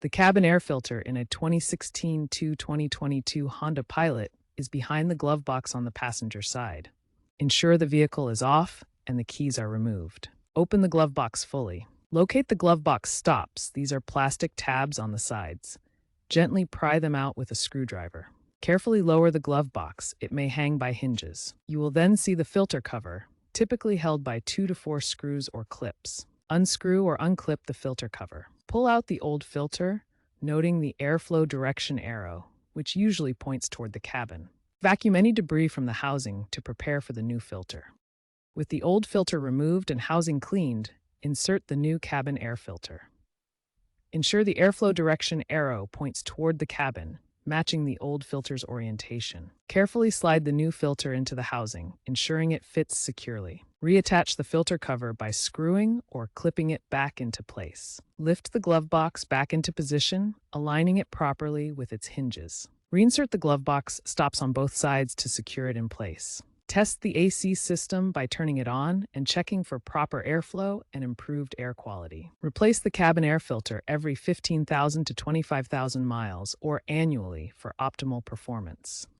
The cabin air filter in a 2016 to 2022 Honda Pilot is behind the glove box on the passenger side. Ensure the vehicle is off and the keys are removed. Open the glove box fully. Locate the glove box stops. These are plastic tabs on the sides. Gently pry them out with a screwdriver. Carefully lower the glove box. It may hang by hinges. You will then see the filter cover, typically held by 2 to 4 screws or clips. Unscrew or unclip the filter cover. Pull out the old filter, noting the airflow direction arrow, which usually points toward the cabin. Vacuum any debris from the housing to prepare for the new filter. With the old filter removed and housing cleaned, insert the new cabin air filter. Ensure the airflow direction arrow points toward the cabin, matching the old filter's orientation. Carefully slide the new filter into the housing, ensuring it fits securely. Reattach the filter cover by screwing or clipping it back into place. Lift the glove box back into position, aligning it properly with its hinges. Reinsert the glove box stops on both sides to secure it in place. Test the AC system by turning it on and checking for proper airflow and improved air quality. Replace the cabin air filter every 15,000 to 25,000 miles or annually for optimal performance.